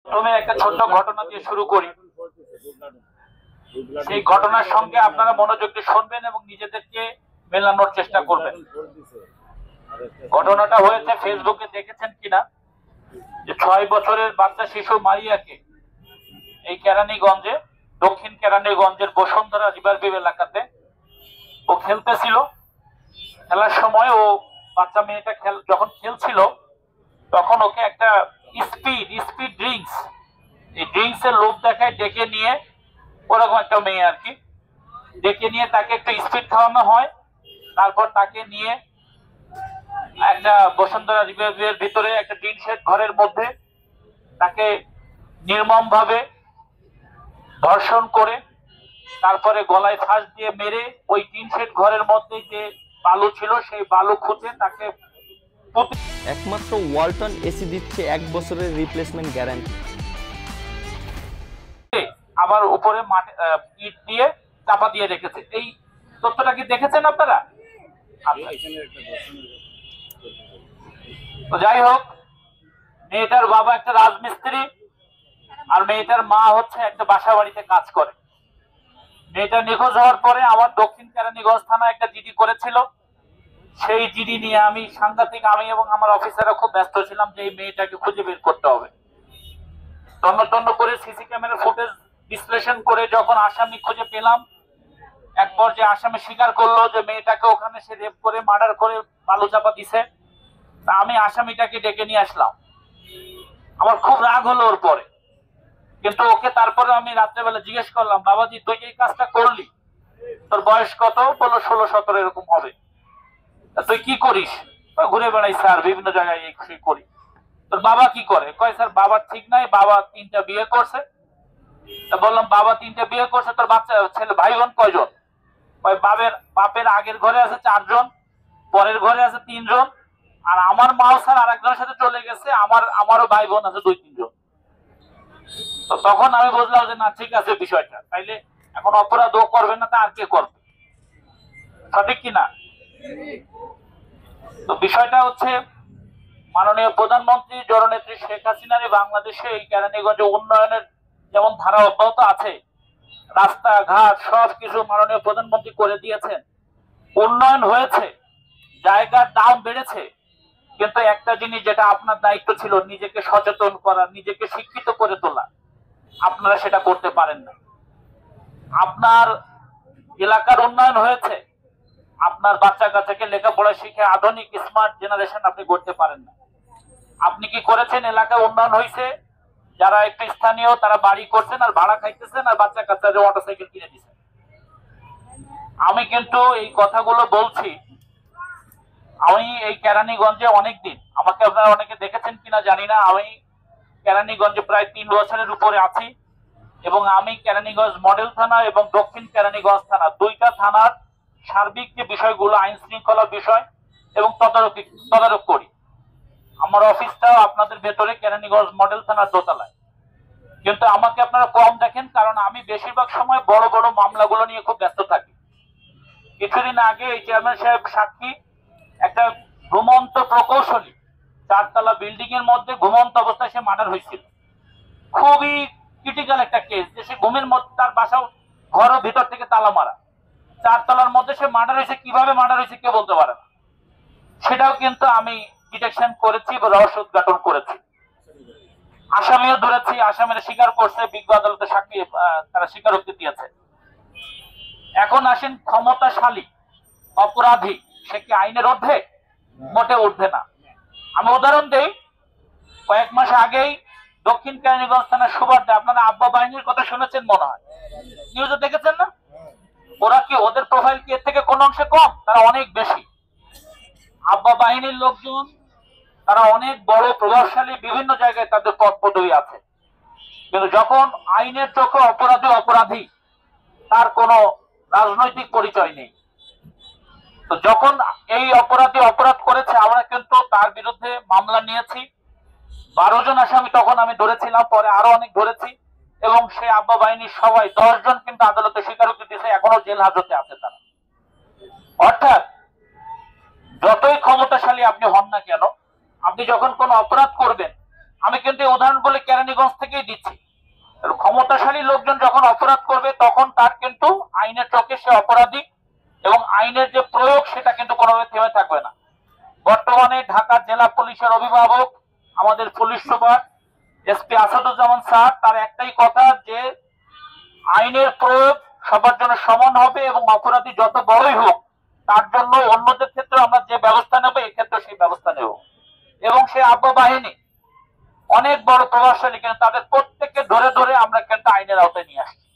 প্রথমে একটা ছোট্ট ঘটনা দিয়ে শুরু করি। সেই ঘটনার সঙ্গে আপনারা মনোযোগ দিয়ে শুনবেন এবং নিজেদেরকে মেলানোর চেষ্টা করবেন। ঘটনাটা হয়েছে, ফেসবুকে দেখেছেন কিনা, যে 6 বছরের বাচ্চা শিশু মারিয়াকে এই কেরানীগঞ্জে, দক্ষিণ কেরানীগঞ্জের বসুন্ধরা রিভারভিউ এলাকাতে ও খেলতেছিল। খেলার সময় ও বাচ্চা মেয়েটা যখন খেলছিল তখন ওকে একটা স্পিড ড্রিঙ্কস, এই ড্রিঙ্কস এর লোভ দেখায় ডেকে নিয়ে, ওরকম একটা মেয়ে আর কি, ডেকে নিয়ে তাকে একটা স্পিড খাওয়ানো হয়। তারপর তাকে নিয়ে একটা বসুন্ধরা রিভারভিউয়ের ভিতরে একটা টিন শেড ঘরের মধ্যে তাকে নির্মম ভাবে ধর্ষণ করে তারপরে গলায় ফাঁস দিয়ে মেরে ওই টিন শেড ঘরের মধ্যে যে বালু ছিল সেই বালু খুঁজে তাকে একমাত্র ওয়ালটন এসি দিচ্ছে 1 বছরের রিপ্লেসমেন্ট গ্যারান্টি। আবার উপরে ইট দিয়ে চাপা দিয়ে রেখেছে। এই তথ্যটা কি দেখেছেন আপনারা? তো যাই হোক, মেয়েটার বাবা একটা রাজমিস্ত্রি আর মেয়েটার মা হচ্ছে একটা বাসা বাড়িতে কাজ করে। মেয়েটা নিখোঁজ হওয়ার পরে আমার দক্ষিণ কেরানীগঞ্জ থানা একটা জিডি করেছিল। সেই জিডি নিয়ে আমি এবং আমার অফিসাররা খুব ব্যস্ত ছিলাম যে এই মেয়েটাকে খুঁজে বের করতে হবে। তন্ন করে সিসি ক্যামেরার ফুটেজ বিশ্লেষণ করে যখন আসামি খুঁজে পেলাম, এক পর্যায়ে আসামি স্বীকার করলো যে মেয়েটাকে ওখানে সে রেপ করে মার্ডার করে বালু চাপা দিছে। তা আমি আসামিটাকে ডেকে নিয়ে আসলাম। আমার খুব রাগ হলো ওর পরে, কিন্তু ওকে তারপরে আমি রাত্রেবেলা জিজ্ঞেস করলাম, বাবাজি তুই এই কাজটা করলি, তোর বয়স কত? বললো 16-17 এরকম হবে। তুই কি করিস? ঘুরে বেড়াই স্যার, বিভিন্ন জায়গায় এই করি। তোর বাবা কি করে? কয় স্যার বাবার ঠিক নাই, বাবা 3টা বিয়ে করছে। বললাম বাবা 3টা বিয়ে করছে, তোর বাচ্চা ছেলে ভাই বোন কয়জন? বাপের আগের ঘরে আছে 4 জন, পরের ঘরে আছে 3 জন, আর আমার মাও স্যার আরেকজনের সাথে চলে গেছে, আমারও ভাই বোন আছে 2-3 জন। তো তখন আমি বুঝলাম যে না, ঠিক আছে বিষয়টা, তাইলে এখন অপরাধ ও করবে না, তা আর কে করবে? সঠিক কিনা? তো বিষয়টা হচ্ছে, মাননীয় প্রধানমন্ত্রী জননেত্রী শেখ হাসিনার বাংলাদেশে এই কেরানীগঞ্জে উন্নয়নের যেমন ধারা অব্যাহত আছে, রাস্তাঘাট সবকিছু মাননীয় প্রধানমন্ত্রী করে দিয়েছেন, উন্নয়ন হয়েছে, জায়গার দাম বেড়েছে। কিন্তু একটা জিনিস যেটা আপনার দায়িত্ব ছিল, নিজেকে সচেতন করা, নিজেকে শিক্ষিত করে তোলা, আপনারা সেটা করতে পারেন না। আপনার এলাকার উন্নয়ন হয়েছে, আপনার বাচ্চা কাচ্চাকে লেখাপড়া শিখে আধুনিক স্মার্ট জেনারেশন আপনি করতে পারেন না। আপনি কি করেছেন? এলাকায় উন্নয়ন হয়েছে, যারা একটু স্থানীয় তারা বাড়ি করছেন আর ভাড়া খাইতেছেন, আর বাচ্চা কাচ্চাদের মোটরসাইকেল কিনে দিচ্ছেন। আমি কিন্তু এই কথাগুলো বলছি, আমি এই কেরানীগঞ্জে অনেকদিন, আমাকে আপনারা অনেকে দেখেছেন কিনা জানি না, আমি কেরানীগঞ্জে প্রায় 3 বছরের উপরে আছি এবং আমি কেরানীগঞ্জ মডেল থানা এবং দক্ষিণ কেরানীগঞ্জ থানা, 2টা থানার সার্বিক যে বিষয়গুলো, আইন শৃঙ্খলা বিষয় এবং তদারক করি। আমার অফিসটাও আপনাদের ভেতরে কেরানীগঞ্জ মডেল থানার দোতলায়। কিন্তু আমাকে আপনারা কম দেখেন, কারণ আমি বেশিরভাগ সময় বড় বড় মামলাগুলো নিয়ে খুব ব্যস্ত থাকি। কিছুদিন আগে এই চেয়ারম্যান সাহেব সাক্ষী, একটা ঘুমন্ত প্রকৌশলী 4তলা বিল্ডিং এর মধ্যে ঘুমন্ত অবস্থায় সে মার্ডার হয়েছিল। খুবই ক্রিটিক্যাল একটা কেস, যে সে ঘুমের মধ্যে, তার বাসাও ঘরও ভিতর থেকে তালা মারা, 4তলার মধ্যে সে মার্ডার হয়েছে। কিভাবে মার্ডার হয়েছে কেউ বলতে পারে না। সেটাও কিন্তু আমি ডিটেকশন করেছি বা রহস্য উদ্ঘাটন করেছি। আসামিও ধরেছি, আসামিরা স্বীকার করছে, বিজ্ঞ আদালতে সাক্ষী তারা স্বীকারোক্তি দিয়েছে। এখন আসেন ক্ষমতাশালী অপরাধী, সে কি আইনের ঊর্ধ্বে? মোটে ঊর্ধ্বে না। আমি উদাহরণ দেই, কয়েক মাস আগেই দক্ষিণ কেরানীগঞ্জ থানার সুবাদে, আপনারা আব্বা বাহিনীর কথা শুনেছেন মনে হয়, নিউজে দেখেছেন না? ওরা কি, ওদের প্রোফাইল কি এর থেকে কোন অংশে কম? তারা অনেক বেশি। আব্বা বাহিনীর লোকজন, তারা অনেক বড় প্রভাবশালী, বিভিন্ন জায়গায় তাদের পদ পদবি আছে, কিন্তু যখন আইনের চোখে অপরাধী, তার কোনো রাজনৈতিক পরিচয় নেই। তো যখন এই অপরাধী অপরাধ করেছে, আমরা কিন্তু তার বিরুদ্ধে মামলা নিয়েছি। 12 জন আসামি তখন আমি ধরেছিলাম, পরে আরো অনেক ধরেছি, এবং সে আব্বা বাহিনীর সবাই 10 জন কিন্তু আদালতে স্বীকারোক্তি দিয়েছে, এখনো জেল হাজতে আছে তারা। অর্থাৎ যতই ক্ষমতাশালী আপনি হন না কেন, আপনি যখন কোনো অপরাধ করবেন, আমি কিন্তু এই উদাহরণগুলি কেরানীগঞ্জ থেকেই দিচ্ছি। ক্ষমতাশালী লোকজন যখন অপরাধ করবে তখন তার কিন্তু আইনের চোখে সে অপরাধী, এবং আইনের যে প্রয়োগ সেটা কিন্তু কোনোভাবে থেমে থাকবে না। বর্তমানে ঢাকা জেলা পুলিশের অভিভাবক, আমাদের police super SP Asaduzzaman sir, তার একটাই কথা যে আইনের প্রয়োগ সবার জন্য সমান হবে, এবং অপরাধী যত বড়ই হোক তার জন্য অন্যদের ক্ষেত্রে আমরা যে ব্যবস্থা নেব এক্ষেত্রে সেই ব্যবস্থা নেব। এবং সে আবু বাহিনী অনেক বড় প্রভাবশালী, কিন্তু তাদের প্রত্যেককে ধরে ধরে আমরা কিন্তু আইনের আওতায় নিয়ে আসছি।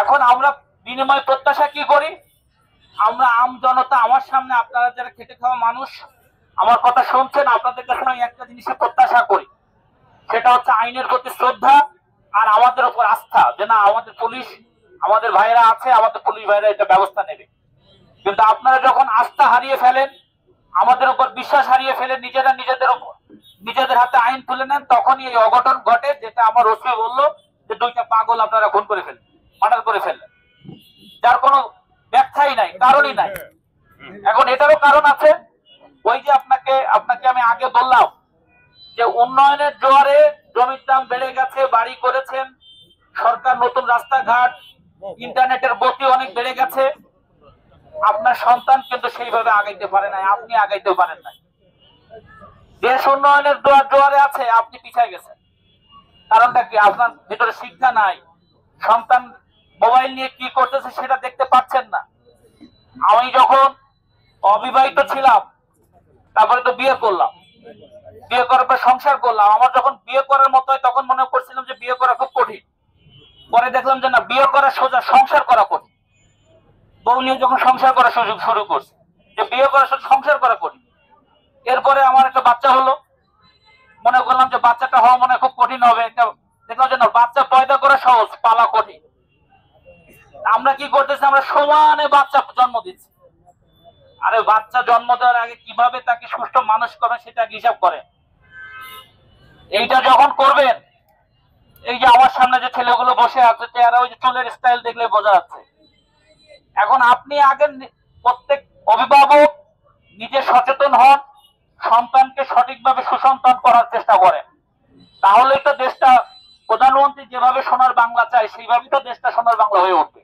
এখন আমরা বিনিময় প্রত্যাশা কি করি? আমরা আম জনতা, আমার সামনে আপনারা যারা খেটে খাওয়া মানুষ আমার কথা শুনছেন, আপনাদের কাছে আমি একটা জিনিসের প্রত্যাশা করি, সেটা হচ্ছে আইনের প্রতি শ্রদ্ধা আর আমাদের উপর আস্থা, যে না আমাদের পুলিশ, আমাদের ভাইরা আছে, আমাদের পুলিশ ভাইরা এটা ব্যবস্থা নেবে। কিন্তু আপনারা যখন আস্থা হারিয়ে ফেলেন, আমাদের উপর বিশ্বাস হারিয়ে ফেলেন, নিজেরা নিজেদের হাতে আইন তুলে নেন, তখনই এই অঘটন ঘটে, যেটা আমার ওসি বললো যে 2টা পাগল আপনারা খুন করে ফেলেন, মার্ডার করে ফেললেন, যার কোনো ব্যাখ্যাই নাই, কারণই নাই। এখন এটারও কারণ আছে। ওই যে আপনাকে আমি আগে বললাম যে উন্নয়নের জোয়ারে জমির দাম বেড়ে গেছে, বাড়ি করেছেন সরকার, নতুন রাস্তাঘাট, ইন্টারনেটের গতি অনেক বেড়ে গেছে, আপনার সন্তান কিন্তু সেইভাবে আগাইতে পারে নাই, আপনি আগাইতে পারেন নাই। দেশ উন্নয়নের জোয়ারে আছে, আপনি পিছায় গেছেন। কারণটা কি? আপনার ভিতরে শিক্ষা নাই, সন্তান মোবাইল নিয়ে কি করতেছে সেটা দেখতে পাচ্ছেন না। আমি যখন অবিবাহিত ছিলাম, তারপরে তো বিয়ে করলাম, বিয়ে করার পর সংসার করলাম। আমার যখন বিয়ে করার মতো হয় তখন মনে করছিলাম যে বিয়ে করা খুব কঠিন, পরে দেখলাম যে না, বিয়ে করা সোজা, সংসার করা কঠিন। বউ নিয়ে যখন সংসার করা শুরু করছে, যে বিয়ে করা সংসার করা কঠিন। এরপরে আমার একটা বাচ্চা হলো, মনে করলাম যে বাচ্চাটা হওয়া মনে খুব কঠিন হবে, দেখলাম যে না, বাচ্চা পয়দা করা সহজ, পালা কঠিন। আমরা কি করতেছি? আমরা সমানে বাচ্চা জন্ম দিচ্ছি। আরে বাচ্চা জন্ম দেওয়ার আগে কিভাবে তাকে সুস্থ মানুষ করবেন সেটা হিসাব করেন। এইটা যখন করবেন, এই যে আমার সামনে যে ছেলেগুলো বসে আছে, চেহারা ওই যে চুলের স্টাইল দেখলে বোঝা যাচ্ছে। এখন আপনি আগে প্রত্যেক অভিভাবক নিজে সচেতন হন, সন্তানকে সঠিকভাবে সুসন্তান করার চেষ্টা করেন, তাহলেই তো দেশটা, প্রধানমন্ত্রী যেভাবে সোনার বাংলা চায় সেইভাবেই তো দেশটা সোনার বাংলা হয়ে উঠবে।